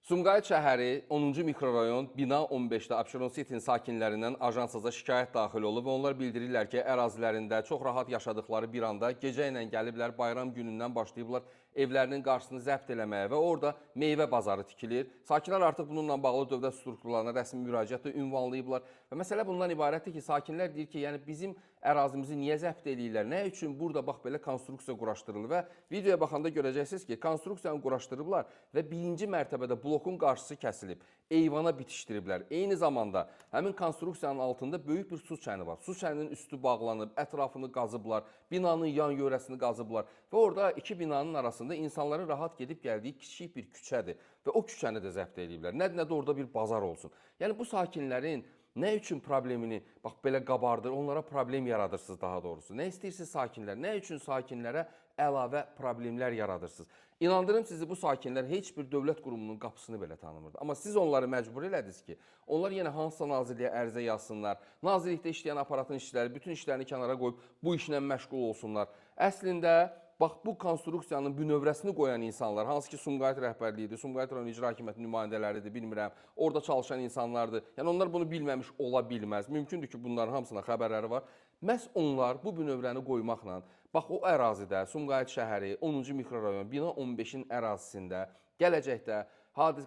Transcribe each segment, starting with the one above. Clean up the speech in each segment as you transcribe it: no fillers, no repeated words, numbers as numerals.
Sumqayıt şəhəri 10-cu mikrorayon bina 15-də Abşeron City'nin sakinlərindən ajansaza şikayət daxil olub və onlar bildirirlər ki, ərazilərində çox rahat yaşadıkları bir anda gecə ilə gəliblər, bayram günündən başlayıblar evlərinin qarşısını zəbt eləməyə və orada meyvə bazarı tikilir. Sakinlər artıq bununla bağlı dövlət strukturlarına rəsmi müraciətlə ünvanlayıblar və məsələ bundan ibarətdir ki, sakinlər deyir ki, yəni bizim ərazimizi niyə zəbt eləyirlər, nə üçün burada bax belə konstruksiya quraşdırılır və videoya baxanda görəcəksiniz ki, konstruksiyanı quraşdırıblar və birinci mərtəbədə blokun qarşısı kəsilib, eyvana bitişdiriblər. Eyni zamanda həmin konstruksiyanın altında böyük bir su çəni var. Su çəninin üstü bağlanıb, ətrafını qazıblar, binanın yan yörəsini qazıblar və orada iki binanın arasında insanların rahat gedib gəldiyi kiçik bir küçədir və o küçəni də zəbt ediblər. Nə də orada bir bazar olsun. Yəni bu sakinlərin nə üçün problemini bax belə qabardır, onlara problem yaradırsınız daha doğrusu. Nə istəyirsiniz sakinlər? Nə üçün sakinlərə əlavə problemlər yaradırsınız? İnandırım sizi, bu sakinlər heç bir dövlət qurumunun qapısını belə tanımırdı. Amma siz onları məcbur elədiniz ki, onlar yenə hansısa nazirliyə ərizə yazsınlar, nazirlikdə işləyən aparatın işçiləri bütün işlərini kənara qoyub bu işlə məşğul olsunlar. Əslində bax bu konstruksiyanın bünövrəsini qoyan insanlar, hansı ki Sumqayıt rəhbərliyidir, Sumqayıt rayon icra hakimiyyətinin nümayəndələridir, bilmirəm, orada çalışan insanlardır. Yəni onlar bunu bilməmiş ola bilməz. Mümkündür ki, bunların hamısına xəbərləri var. Məhz onlar bu bünövrəni qoymaqla, bax o ərazidə, Sumqayıt şəhəri, 10-cu mikrorayon, bina 15-in ərazisində gələcəkdə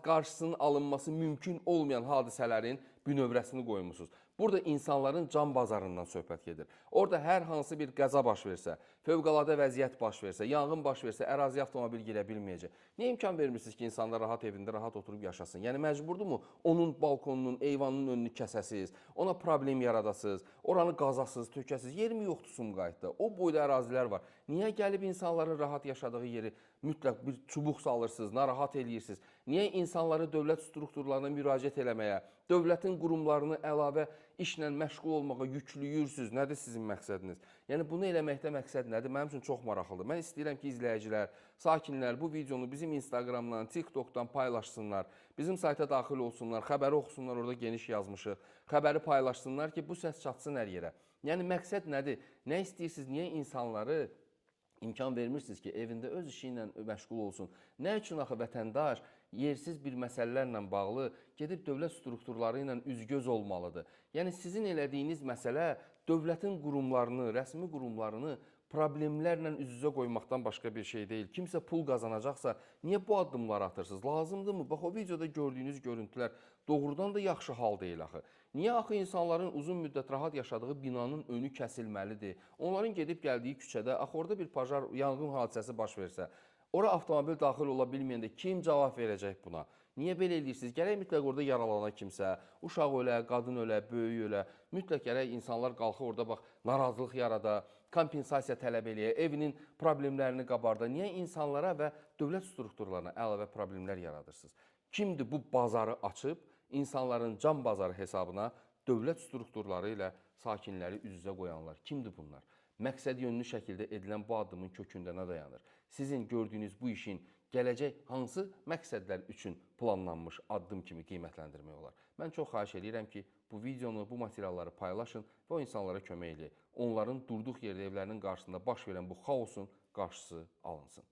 qarşısının alınması mümkün olmayan hadisələrin bünövrəsini qoymusunuz. Burada insanların can bazarından söhbət gedir. Orada hər hansı bir qəza baş versə, fövqəladə vəziyyət baş versə, yanğın baş versə, əraziyə avtomobil girə bilməyəcək. Niyə imkan vermirsiniz ki, insanlar rahat evində, rahat oturub yaşasın? Yəni məcburdurmu onun balkonunun, eyvanının önünü kəsəsiz, ona problem yaradasınız, oranı qazasınız, tökəsiz? Yer mi yoxdur Sumqayıtda? O boyda ərazilər var. Niyə gəlib insanların rahat yaşadığı yeri mütləq bir çubuq salırsınız, narahat eləyirsiniz? Niyə insanları dövlət strukturlarına müraciət eləməyə, dövlətin qurumlarını əlavə işlə məşğul olmağa yüklüyürsünüz? Nədir sizin məqsədiniz? Yəni bunu eləməkdə məqsəd nədir? Mənim üçün çox maraqlıdır. Mən istəyirəm ki, izləyicilər, sakinlər bu videonu bizim Instagramdan, TikTokdan paylaşsınlar, bizim sayta daxil olsunlar, xəbəri oxusunlar, orada geniş yazmışıq, xəbəri paylaşsınlar ki, bu səs çatsın hər yerə. Yəni məqsəd nədir? Nə istəyirsiniz? Niyə insanları İmkan vermirsiniz ki, evində öz işi ilə məşğul olsun? Nə üçün axı vətəndaş yersiz bir məsələlərlə bağlı gedib dövlət strukturları ilə üzgöz olmalıdır? Yəni sizin elədiyiniz məsələ dövlətin qurumlarını, rəsmi qurumlarını problemlərlə üz-üzə qoymaqdan başqa bir şey deyil. Kimsə pul qazanacaqsa, niyə bu addımları atırsınız? Lazımdırmı? Bax, o videoda gördüyünüz görüntülər doğrudan da yaxşı hal deyil axı. Niyə axı insanların uzun müddət rahat yaşadığı binanın önü kəsilməlidir? Onların gedib gəldiyi küçədə, axı orada bir pajar, yanğın hadisəsi baş versə, ora avtomobil daxil ola bilməyəndə kim cavab verəcək buna? Niyə belə eləyirsiniz? Gərək mütləq orada yaralana kimsə, uşaq ölə, qadın ölə, böyük ölə, mütləq gərək insanlar qalxı orada bax, narazılıq yarada, kompensasiya tələb eləyə, evinin problemlərini qabarda. Niyə insanlara və dövlət strukturlarına əlavə problemlər yaradırsınız? Kimdir bu bazarı açıb, insanların can bazarı hesabına dövlət strukturları ilə sakinləri üz-üzə qoyanlar? Kimdir bunlar? Məqsəd yönlü şəkildə edilən bu addımın kökündə nə dayanır? Sizin gördüyünüz bu işin gələcək hansı məqsədlər üçün planlanmış addım kimi qiymətləndirmək olar? Mən çox xahiş edirəm ki, bu videonu, bu materialları paylaşın və o insanlara kömək edin. Onların durduq yerdə evlərinin qarşısında baş verən bu xaosun qarşısı alınsın.